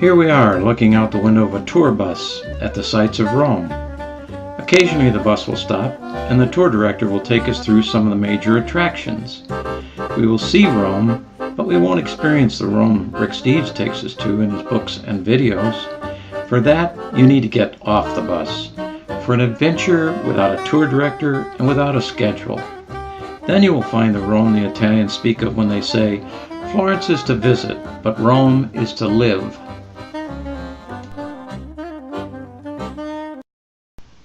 Here we are, looking out the window of a tour bus at the sights of Rome. Occasionally the bus will stop, and the tour director will take us through some of the major attractions. We will see Rome, but we won't experience the Rome Rick Steves takes us to in his books and videos. For that, you need to get off the bus. For an adventure without a tour director and without a schedule. Then you will find the Rome the Italians speak of when they say, Florence is to visit, but Rome is to live.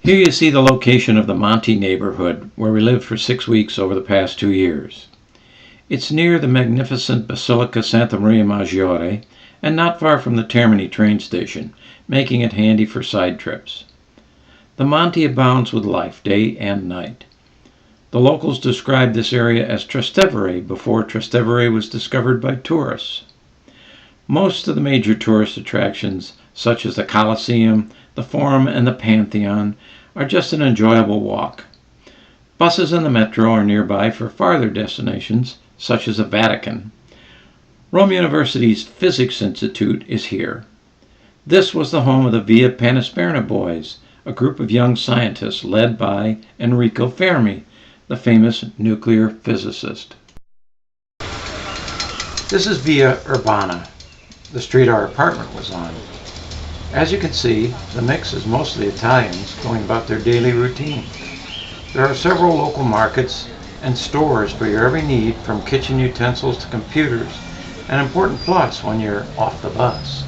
Here you see the location of the Monte neighborhood, where we lived for 6 weeks over the past 2 years. It's near the magnificent Basilica Santa Maria Maggiore, and not far from the Termini train station, making it handy for side trips. The Monte abounds with life, day and night. The locals described this area as Trastevere before Trastevere was discovered by tourists. Most of the major tourist attractions, such as the Colosseum, the Forum, and the Pantheon, are just an enjoyable walk. Buses and the metro are nearby for farther destinations, such as the Vatican. Rome University's Physics Institute is here. This was the home of the Via Panisperna boys, a group of young scientists led by Enrico Fermi, the famous nuclear physicist. This is Via Urbana, the street our apartment was on. As you can see, the mix is mostly Italians going about their daily routine. There are several local markets and stores for your every need, from kitchen utensils to computers, an important plus when you're off the bus.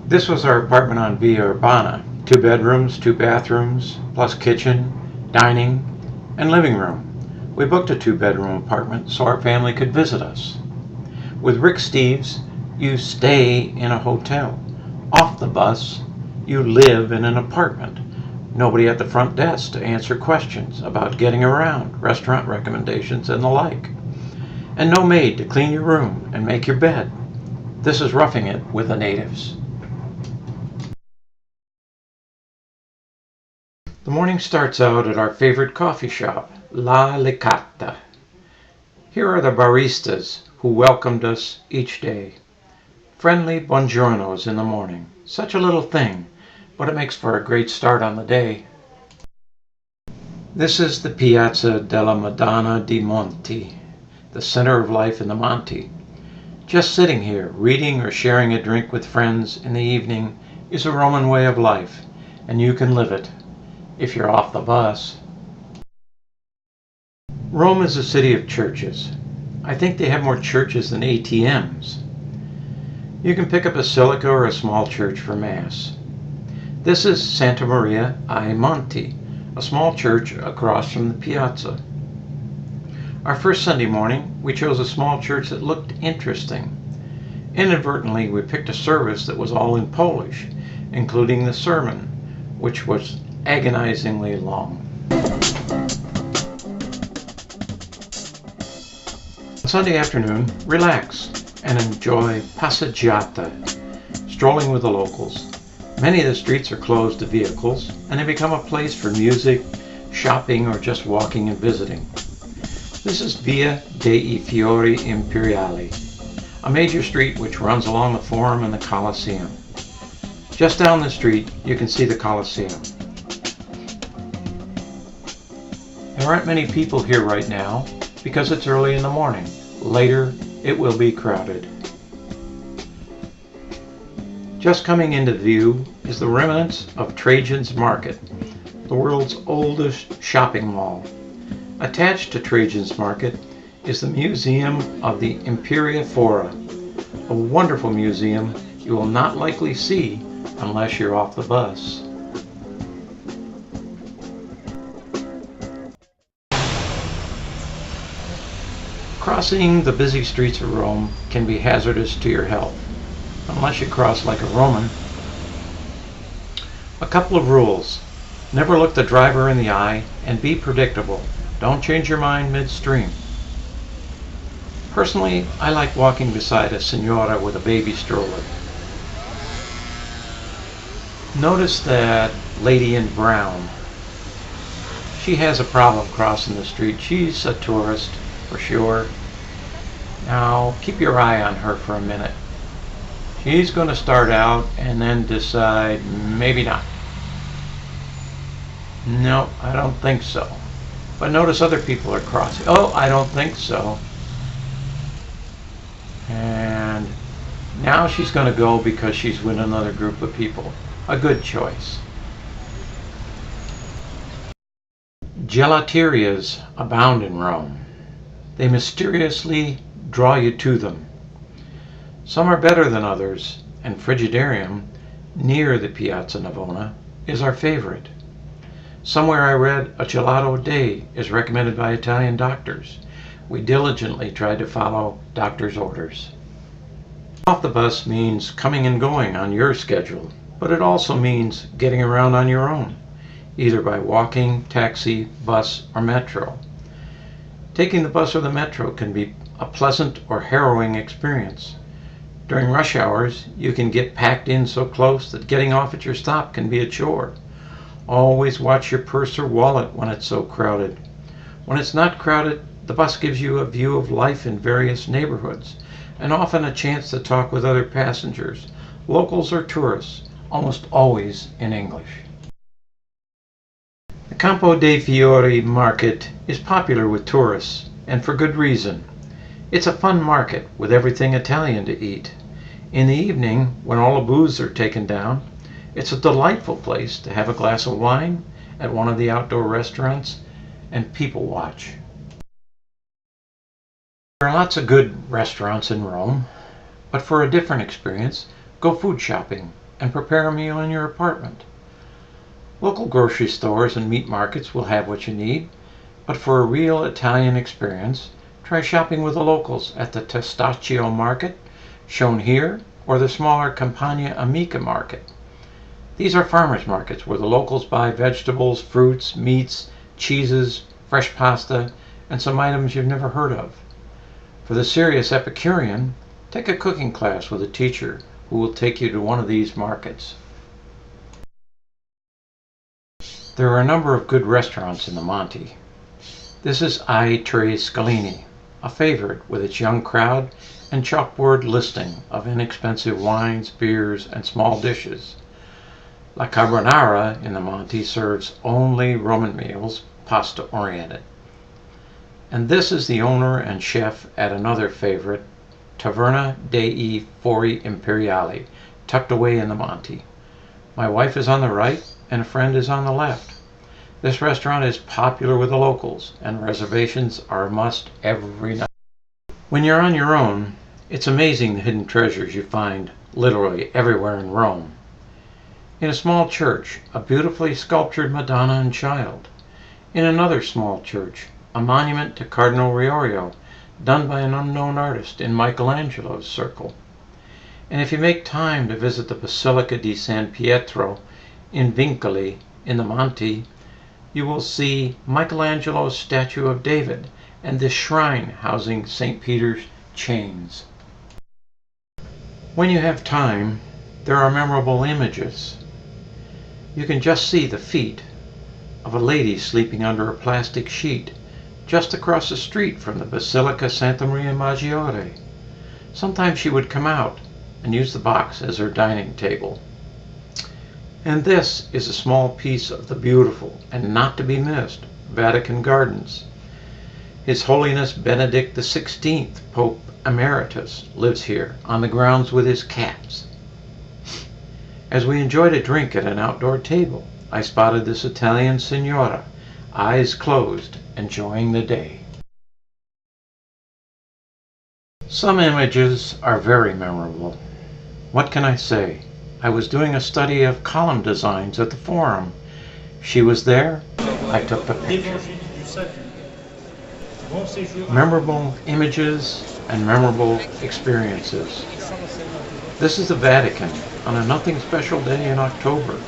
This was our apartment on Via Urbana, 2 bedrooms, 2 bathrooms, plus kitchen, dining, and living room. We booked a 2-bedroom apartment so our family could visit us. With Rick Steves, you stay in a hotel. Off the bus, you live in an apartment. Nobody at the front desk to answer questions about getting around, restaurant recommendations, and the like. And no maid to clean your room and make your bed. This is roughing it with the natives. The morning starts out at our favorite coffee shop, La Licata. Here are the baristas who welcomed us each day. Friendly buongiornos in the morning. Such a little thing, but it makes for a great start on the day. This is the Piazza della Madonna dei Monti, the center of life in the Monte. Just sitting here, reading or sharing a drink with friends in the evening is a Roman way of life, and you can live it if you're off the bus. Rome is a city of churches. I think they have more churches than ATMs. You can pick a basilica or a small church for Mass. This is Santa Maria ai Monti, a small church across from the piazza. Our first Sunday morning, we chose a small church that looked interesting. Inadvertently, we picked a service that was all in Polish, including the sermon, which was agonizingly long. Sunday afternoon, relax and enjoy passeggiata, strolling with the locals. Many of the streets are closed to vehicles, and they become a place for music, shopping, or just walking and visiting. This is Via dei Fiori Imperiali, a major street which runs along the Forum and the Colosseum. Just down the street, you can see the Colosseum. There aren't many people here right now because it's early in the morning. Later, it will be crowded. Just coming into view is the remnants of Trajan's Market, the world's oldest shopping mall. Attached to Trajan's Market is the Museum of the Imperia Fora, a wonderful museum you will not likely see unless you're off the bus. Crossing the busy streets of Rome can be hazardous to your health, unless you cross like a Roman. A couple of rules. Never look the driver in the eye and be predictable. Don't change your mind midstream. Personally, I like walking beside a senora with a baby stroller. Notice that lady in brown. She has a problem crossing the street. She's a tourist, for sure. Now, keep your eye on her for a minute. He's going to start out and then decide maybe not. No, I don't think so. But notice other people are crossing. Oh, I don't think so. And now she's going to go because she's with another group of people. A good choice. Gelaterias abound in Rome. They mysteriously draw you to them. Some are better than others, and Frigidarium, near the Piazza Navona, is our favorite. Somewhere I read a gelato a day is recommended by Italian doctors. We diligently tried to follow doctors' orders. Off the bus means coming and going on your schedule, but it also means getting around on your own, either by walking, taxi, bus, or metro. Taking the bus or the metro can be a pleasant or harrowing experience. During rush hours, you can get packed in so close that getting off at your stop can be a chore. Always watch your purse or wallet when it's so crowded. When it's not crowded, the bus gives you a view of life in various neighborhoods, and often a chance to talk with other passengers, locals or tourists, almost always in English. The Campo dei Fiori market is popular with tourists, and for good reason. It's a fun market with everything Italian to eat. In the evening, when all the booths are taken down, it's a delightful place to have a glass of wine at one of the outdoor restaurants and people watch. There are lots of good restaurants in Rome, but for a different experience, go food shopping and prepare a meal in your apartment. Local grocery stores and meat markets will have what you need, but for a real Italian experience, try shopping with the locals at the Testaccio market, shown here, or the smaller Campagna Amica market. These are farmers markets where the locals buy vegetables, fruits, meats, cheeses, fresh pasta, and some items you've never heard of. For the serious Epicurean, take a cooking class with a teacher who will take you to one of these markets. There are a number of good restaurants in the Monte. This is I Tre Scalini, a favorite with its young crowd and chalkboard listing of inexpensive wines, beers, and small dishes. La Carbonara in the Monte serves only Roman meals, pasta-oriented. And this is the owner and chef at another favorite, Taverna dei Fori Imperiali, tucked away in the Monte. My wife is on the right and a friend is on the left. This restaurant is popular with the locals, and reservations are a must every night. When you're on your own, it's amazing the hidden treasures you find literally everywhere in Rome. In a small church, a beautifully sculptured Madonna and Child. In another small church, a monument to Cardinal Riorio, done by an unknown artist in Michelangelo's circle. And if you make time to visit the Basilica di San Pietro in Vincoli in the Monte, you will see Michelangelo's statue of David and this shrine housing St. Peter's chains. When you have time, there are memorable images. You can just see the feet of a lady sleeping under a plastic sheet just across the street from the Basilica Santa Maria Maggiore. Sometimes she would come out and use the box as her dining table. And this is a small piece of the beautiful and not to be missed Vatican Gardens. His Holiness Benedict XVI, Pope Emeritus, lives here on the grounds with his cats. As we enjoyed a drink at an outdoor table, I spotted this Italian signora, eyes closed, enjoying the day. Some images are very memorable. What can I say? I was doing a study of column designs at the Forum. She was there. I took the picture. Memorable images and memorable experiences. This is the Vatican on a nothing special day in October.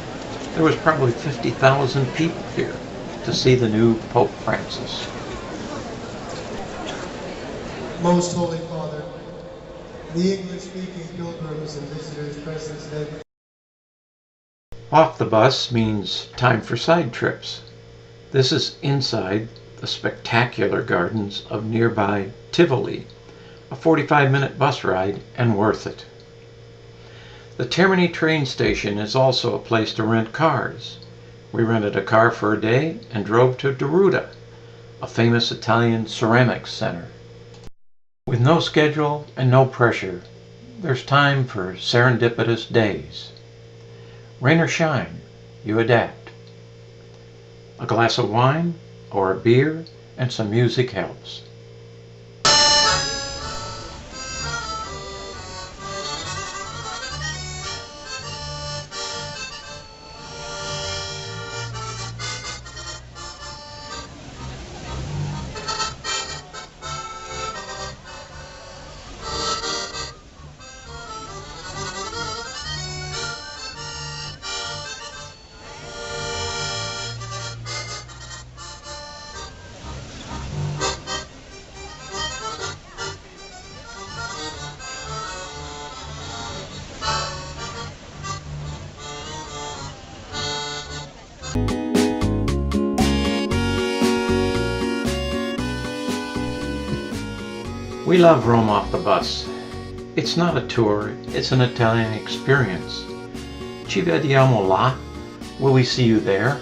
There was probably 50,000 people here to see the new Pope Francis. Most Holy Father, the English-speaking pilgrims and visitors present today. Off the bus means time for side trips. This is inside the spectacular gardens of nearby Tivoli, a 45-minute bus ride and worth it. The Termini train station is also a place to rent cars. We rented a car for a day and drove to Deruta, a famous Italian ceramics center. With no schedule and no pressure, there's time for serendipitous days. Rain or shine, you adapt. A glass of wine or a beer and some music helps. We love Rome off the bus. It's not a tour, it's an Italian experience. Ci vediamo là. Will we see you there?